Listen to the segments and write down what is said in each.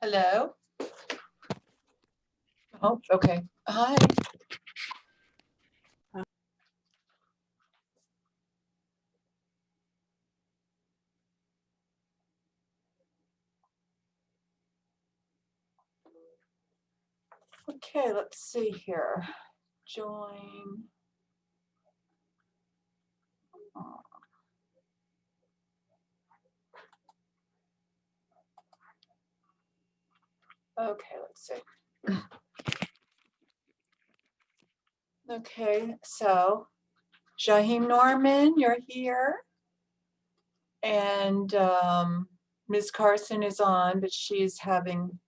Hello. Oh, okay. Hi. Okay, let's see here. Join. Okay, let's see. Okay, so Jaheim Norman, you're here. And Ms. Carson is on, but she's having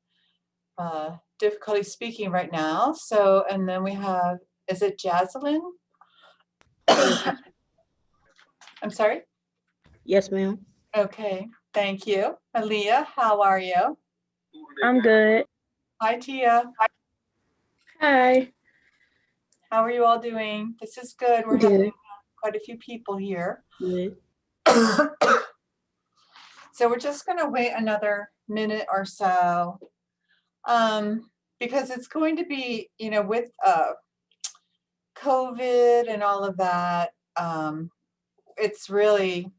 difficulty speaking right now. So, and then we have, is it Jaslyn? I'm sorry? Yes, ma'am. Okay, thank you. Aaliyah, how are you? I'm good. Hi, Tia. Hi. How are you all doing? This is good. We're having Good. quite a few people here. Good. So we're just going to wait another minute or so because it's going to be, with COVID and all of that, it's really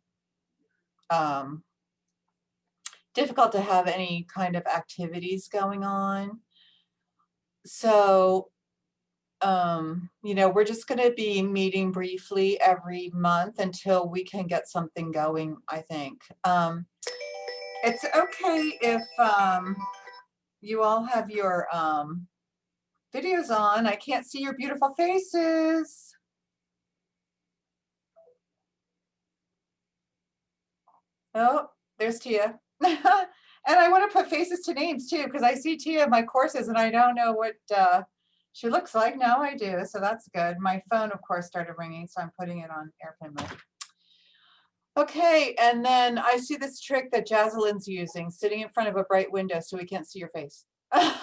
difficult to have any kind of activities going on. So, we're just going to be meeting briefly every month until we can get something going, I think. It's okay if you all have your videos on. I can't see your beautiful faces. Oh, there's Tia. And I want to put faces to names too, because I see Tia in my courses and I don't know what she looks like. Now I do, so that's good. My phone, of course, started ringing, so I'm putting it on airplane mode. Okay, and then I see this trick that Jaslyn's using, sitting in front of a bright window so we can't see your face. And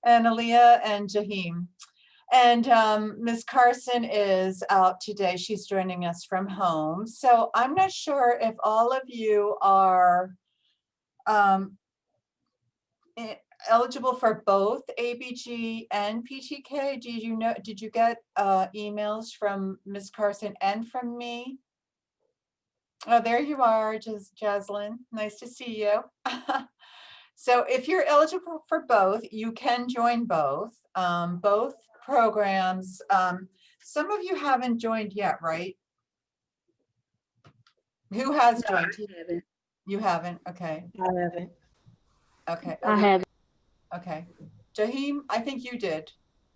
Aaliyah and Jaheim. And Ms. Carson is out today. She's joining us from home. So I'm not sure if all of you are eligible for both ABG and PTK. Did you get emails from Ms. Carson and from me? Oh, there you are, Jaslyn. Nice to see you. So if you're eligible for both, you can join both. Both programs. Some of you haven't joined yet, right? Who has No, joined? I haven't. You haven't? Okay. I haven't. Okay. I haven't. Okay. Jaheim, I think you did.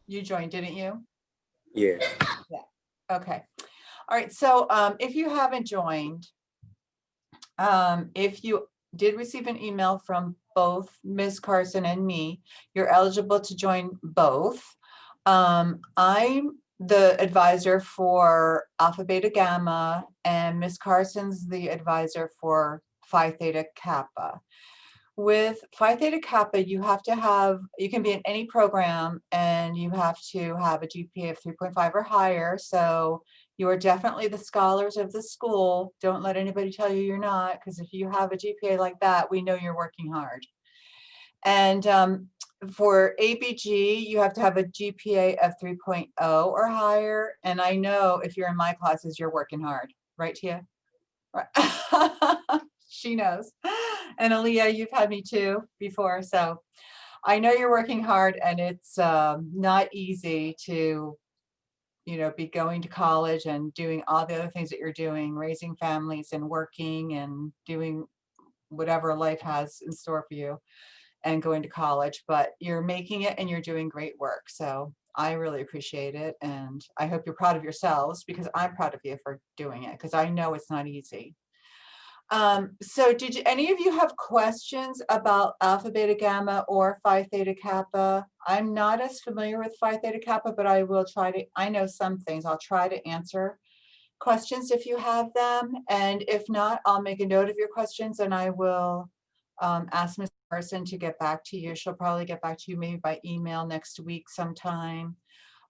You joined, didn't you? Yeah. Yeah. Okay. All right. So if you haven't joined, if you did receive an email from both Ms. Carson and me, you're eligible to join both. I'm the advisor for Alpha Beta Gamma, and Ms. Carson's the advisor for Phi Theta Kappa. With Phi Theta Kappa, you can be in any program and you have to have a GPA of 3.5 or higher. So you are definitely the scholars of the school. Don't let anybody tell you you're not, because if you have a GPA like that, we know you're working hard. And for ABG, you have to have a GPA of 3.0 or higher. And I know if you're in my classes, you're working hard. Right, Tia? Right. She knows. And Aaliyah, you've had me too before. So I know you're working hard, and it's not easy to, be going to college and doing all the other things that you're doing, raising families and working and doing whatever life has in store for you and going to college, but you're making it and you're doing great work. So I really appreciate it. And I hope you're proud of yourselves, because I'm proud of you for doing it, because I know it's not easy. So did any of you have questions about Alpha Beta Gamma or Phi Theta Kappa? I'm not as familiar with Phi Theta Kappa, but I know some things. I'll try to answer questions if you have them. And if not, I'll make a note of your questions and I will ask Ms. Carson to get back to you. She'll probably get back to you maybe by email next week sometime.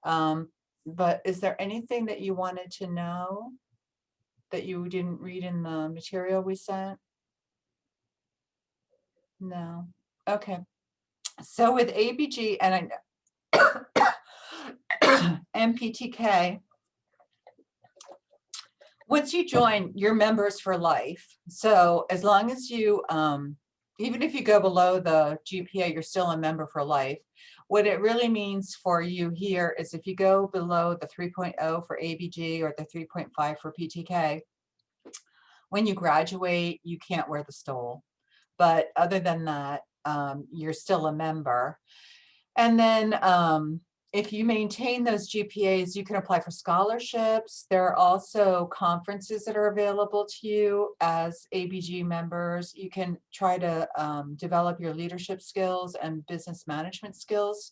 But is there anything that you wanted to know that you didn't read in the material we sent? No. Okay. So with ABG and and PTK, once you join, you're members for life. So as long as you, even if you go below the GPA, you're still a member for life. What it really means for you here is if you go below the 3.0 for ABG or the 3.5 for PTK, when you graduate, you can't wear the stole. But other than that, you're still a member. And then if you maintain those GPAs, you can apply for scholarships. There are also conferences that are available to you as ABG members. You can try to develop your leadership skills and business management skills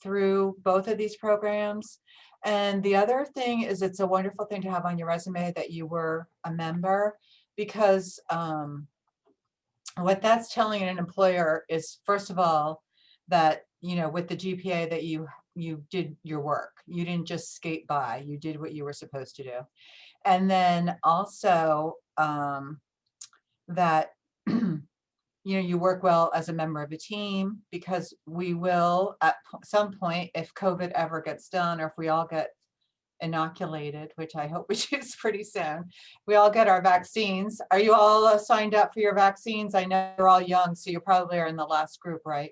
through both of these programs. And the other thing is it's a wonderful thing to have on your resume that you were a member, because what that's telling an employer is, first of all, that, you know, with the GPA that you did your work. You didn't just skate by, you did what you were supposed to do. And then also that you know, you work well as a member of a team, because we will at some point, if COVID ever gets done, or if we all get inoculated, which I hope which is pretty soon, we all get our vaccines. Are you all signed up for your vaccines? I know you're all young, so you probably are in the last group, right?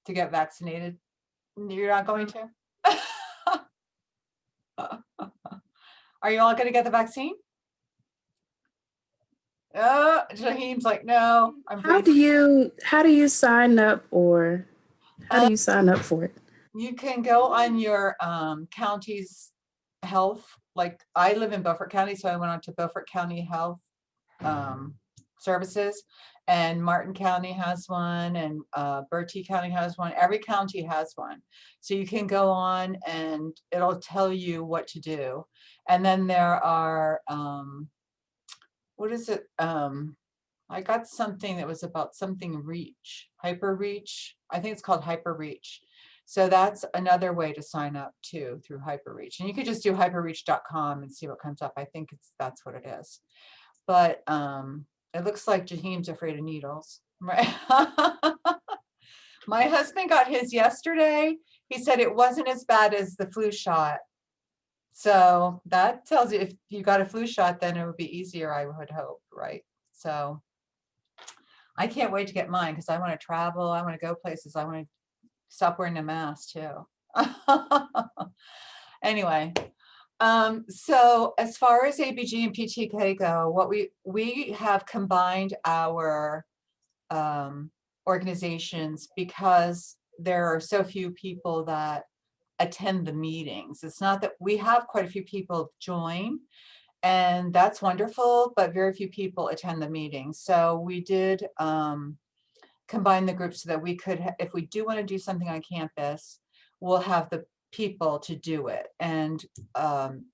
To get vaccinated. You're not going to? Are you all going to get the vaccine? Jaheem's like, no, I'm How pretty. do you sign up, or how do you sign up for it? You can go on your county's health. Like I live in Beaufort County, so I went on to Beaufort County Health Services, and Martin County has one, and Bertie County has one. Every county has one. So you can go on and it'll tell you what to do. And then there are, what is it? I got something that was about something reach, hyper reach. I think it's called hyper reach. So that's another way to sign up too, through hyperreach. And you could just do hyperreach.com and see what comes up. I think that's what it is. But it looks like Jaheem's afraid of needles, right? My husband got his yesterday. He said it wasn't as bad as the flu shot. So that tells you, if you got a flu shot, then it would be easier, I would hope, right? So I can't wait to get mine, because I want to travel. I want to go places. I want to stop wearing a mask too. Anyway, so as far as ABG and PTK go, what we have combined our organizations because there are so few people that attend the meetings. It's not that we have quite a few people join, and that's wonderful, but very few people attend the meetings. So we did combine the groups so that we could, if we do want to do something on campus, we'll have the people to do it. And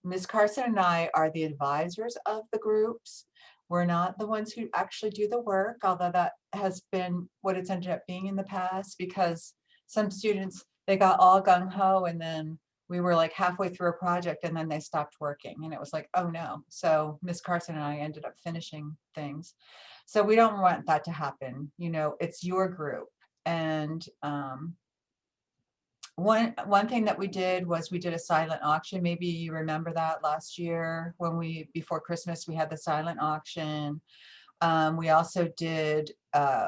Ms. Carson and I are the advisors of the groups. We're not the ones who actually do the work, although that has been what it's ended up being in the past, because some students, they got all gung-ho, and then we were like halfway through a project and then they stopped working, and it was like, oh no. So Ms. Carson and I ended up finishing things. So we don't want that to happen. You know, it's your group. And one thing that we did was we did a silent auction. Maybe you remember that last year when before Christmas, we had the silent auction. We also did,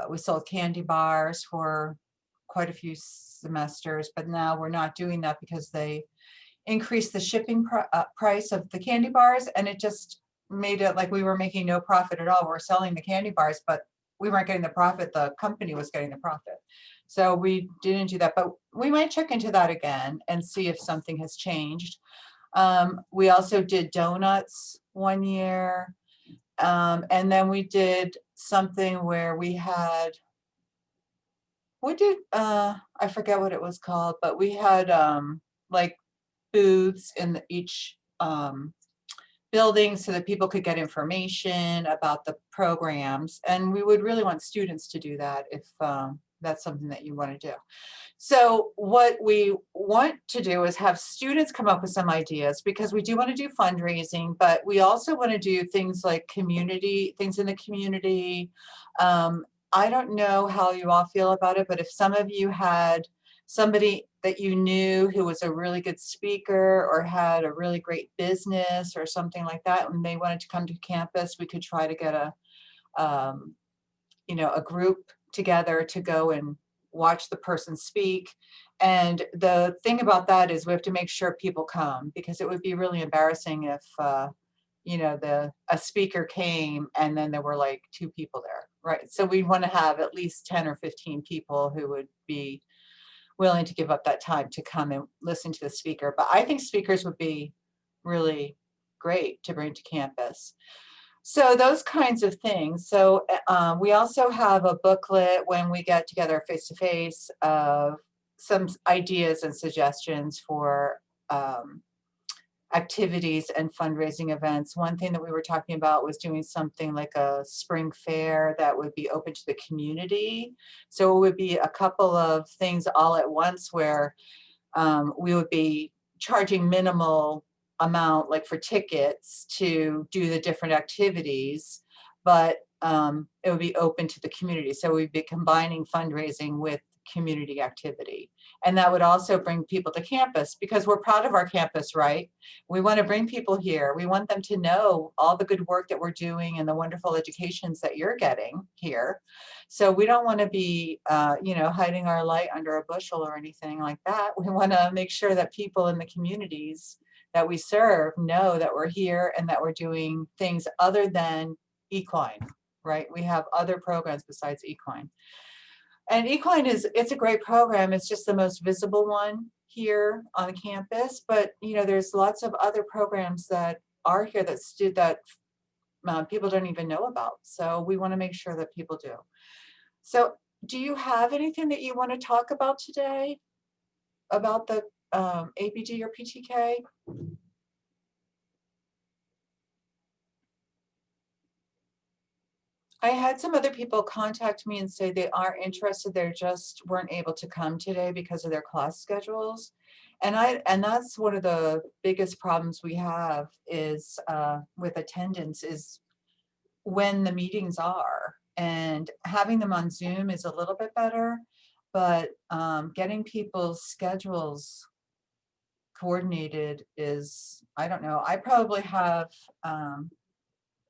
we sold candy bars for quite a few semesters, but now we're not doing that because they increased the shipping price of the candy bars, and it just made it like we were making no profit at all. We're selling the candy bars, but we weren't getting the profit. The company was getting the profit. So we didn't do that, but we might check into that again and see if something has changed. We also did donuts one year. And then we did something where we had, I forget what it was called, but we had like booths in each building so that people could get information about the programs. And we would really want students to do that if that's something that you want to do. So what we want to do is have students come up with some ideas, because we do want to do fundraising, but we also want to do things like community, things in the community, I don't know how you all feel about it, but if some of you had somebody that you knew who was a really good speaker or had a really great business or something like that, and they wanted to come to campus, we could try to get a group together to go and watch the person speak. And the thing about that is we have to make sure people come, because it would be really embarrassing if a speaker came and then there were like 2 people there, right? So we want to have at least 10 or 15 people who would be willing to give up that time to come and listen to the speaker. But I think speakers would be really great to bring to campus. So those kinds of things. So we also have a booklet when we get together face to face of some ideas and suggestions for activities and fundraising events. One thing that we were talking about was doing something like a spring fair that would be open to the community. So it would be a couple of things all at once where we would be charging minimal amount, like for tickets to do the different activities, but it would be open to the community. So we'd be combining fundraising with community activity. And that would also bring people to campus, because we're proud of our campus, right? We want to bring people here. We want them to know all the good work that we're doing and the wonderful educations that you're getting here. So we don't want to be, hiding our light under a bushel or anything like that. We want to make sure that people in the communities that we serve know that we're here and that we're doing things other than equine, right? We have other programs besides equine. And equine it's a great program. It's just the most visible one here on campus, but there's lots of other programs that are here that people don't even know about. So we want to make sure that people do. So do you have anything that you want to talk about today about the ABG or PTK? I had some other people contact me and say they are interested, they just weren't able to come today because of their class schedules. And that's one of the biggest problems we have is with attendance is when the meetings are. And having them on Zoom is a little bit better, but getting people's schedules coordinated is, I don't know. I probably have, out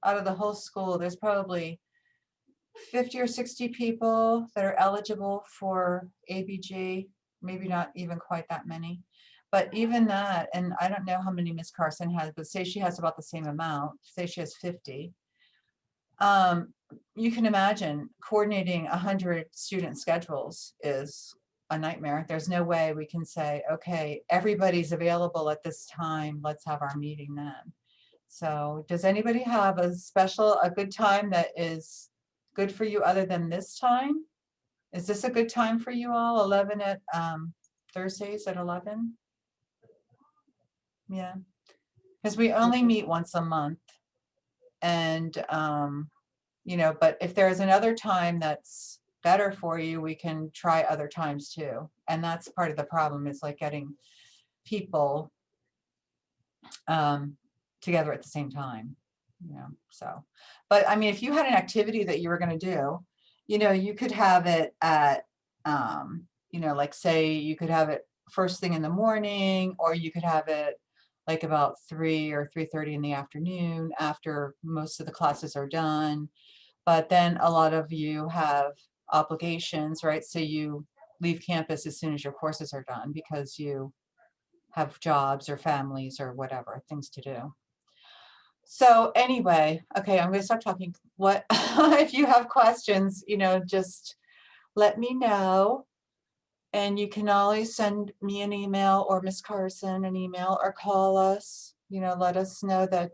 of the whole school, there's probably 50 or 60 people that are eligible for ABG, maybe not even quite that many. But even that, and I don't know how many Miss Carson has, but say she has about the same amount, say she has 50. You can imagine coordinating 100 student schedules is a nightmare. There's no way we can say, okay, everybody's available at this time, let's have our meeting then. So does anybody have a good time that is good for you other than this time? Is this a good time for you all? 11 at Thursdays at 11? Yeah, because we only meet once a month. And but if there's another time that's better for you, we can try other times too. And that's part of the problem, is like getting people together at the same time. So, but I mean, if you had an activity that you were going to do, you could have it at, like say you could have it first thing in the morning, or you could have it like about 3 or 3:30 in the afternoon after most of the classes are done. But then a lot of you have obligations, right? So you leave campus as soon as your courses are done because you have jobs or families or whatever, things to do. So anyway, okay, I'm going to stop talking. What if you have questions, just let me know. And you can always send me an email or Miss Carson an email or call us, let us know that,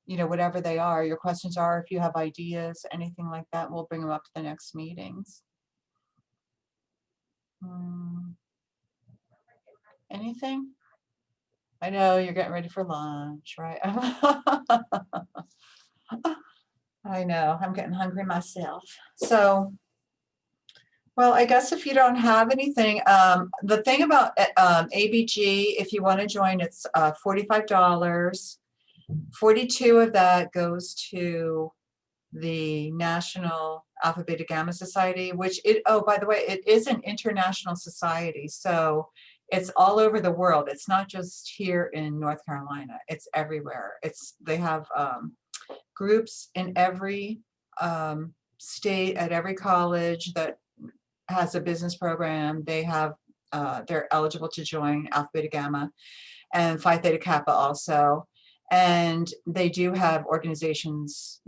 whatever they are, your questions are, if you have ideas, anything like that, we'll bring them up to the next meetings. Anything? I know you're getting ready for lunch, right? I know, I'm getting hungry myself. So, well, I guess if you don't have anything, the thing about ABG, if you want to join, it's $45. 42 of that goes to the National Alpha Beta Gamma Society, which oh, by the way, it is an international society. So it's all over the world. It's not just here in North Carolina. It's everywhere. They have groups in every state, at every college that has a business program. They have, they're eligible to join Alpha Beta Gamma and Phi Theta Kappa also. And they do have organizations,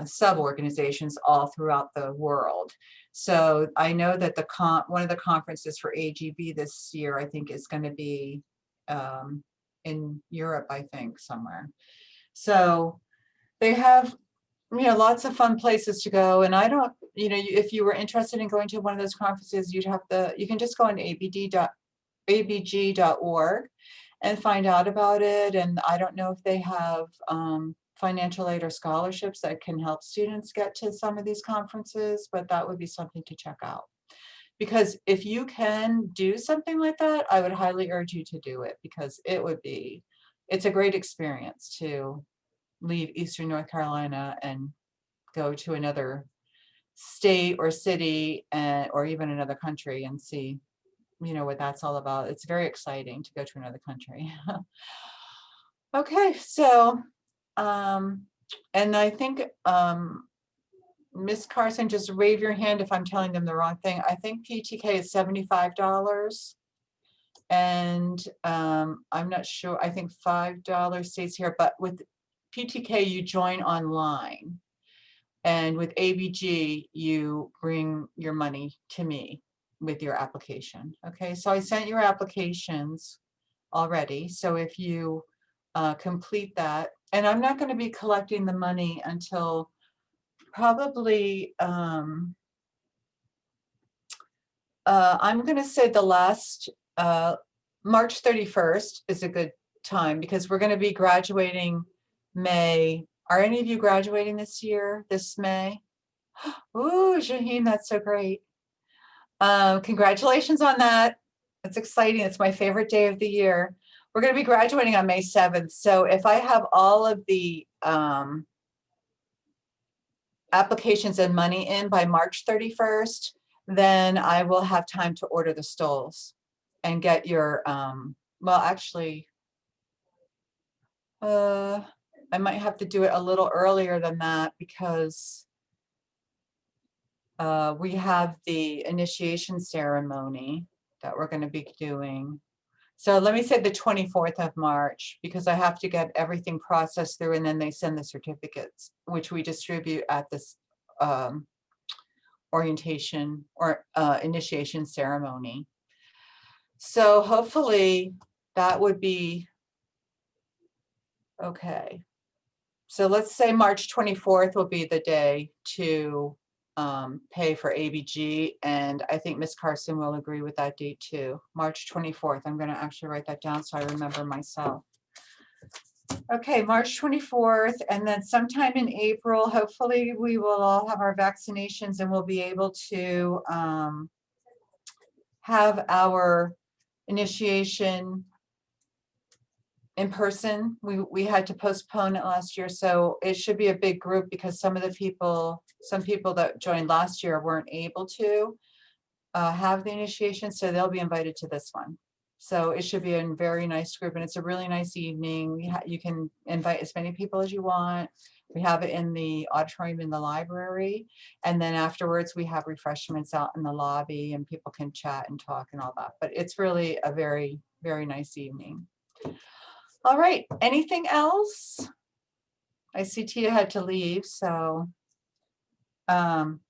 sub-organizations all throughout the world. So I know that one of the conferences for AGB this year, I think, is going to be in Europe, I think, somewhere. So they have, lots of fun places to go. And I don't, if you were interested in going to one of those conferences, you can just go on abg.org and find out about it. And I don't know if they have financial aid or scholarships that can help students get to some of these conferences, but that would be something to check out. Because if you can do something like that, I would highly urge you to do it, because it's a great experience to leave Eastern North Carolina and go to another state or city, or even another country, and see what that's all about. It's very exciting to go to another country. Okay, so and I think Miss Carson, just wave your hand if I'm telling them the wrong thing. I think PTK is $75, and I'm not sure. I think $5 stays here, but with PTK you join online, and with ABG you bring your money to me with your application. Okay, so I sent your applications already. So if you complete that, and I'm not going to be collecting the money until probably, I'm going to say the last, March 31st is a good time, because we're going to be graduating May. Are any of you graduating this May? Ooh, Shaheen, that's so great. Congratulations on that. It's exciting. It's my favorite day of the year. We're going to be graduating on May 7th. So if I have all of the applications and money in by March 31st, then I will have time to order the stoles and get your, well, actually, I might have to do it a little earlier than that, because we have the initiation ceremony that we're going to be doing. So let me say the 24th of March, because I have to get everything processed through, and then they send the certificates, which we distribute at this orientation or initiation ceremony. So hopefully that would be okay. So let's say March 24th will be the day to pay for ABG, and I think Miss Carson will agree with that date too. March 24th. I'm going to actually write that down so I remember myself. Okay, March 24th, and then sometime in April, hopefully we will all have our vaccinations and we'll be able to have our initiation in person. We had to postpone it last year, so it should be a big group, because some people that joined last year weren't able to have the initiation, so they'll be invited to this one. So it should be a very nice group, and it's a really nice evening. You can invite as many people as you want. We have it in the auditorium in the library, and then afterwards we have refreshments out in the lobby, and people can chat and talk and all that. But it's really a very, very nice evening. All right, anything else? I see Tia had to leave, so no.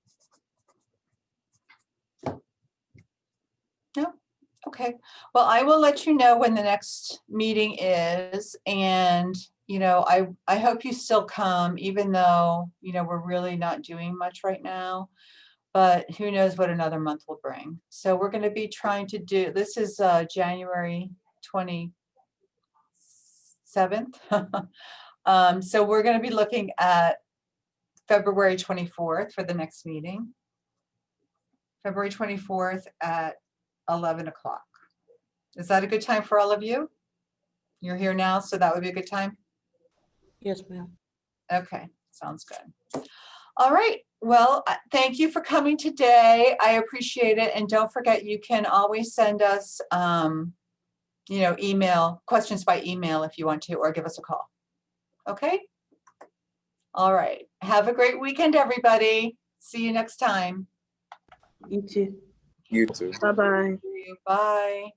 Okay, well, I will let you know when the next meeting is, and I hope you still come, even though we're really not doing much right now, but who knows what another month will bring. So we're going to be trying to do, this is January 27th. So we're going to be looking at February 24th for the next meeting. February 24th at 11 o'clock. Is that a good time for all of you? You're here now, so that would be a good time? Yes, ma'am. Okay, Sounds good. All right. Well, thank you for coming today. I appreciate it. And don't forget, you can always send us, email questions by email if you want to, or give us a call. Okay. All right. Have a great weekend, everybody. See you next time. You too. You too. Bye-bye. Bye.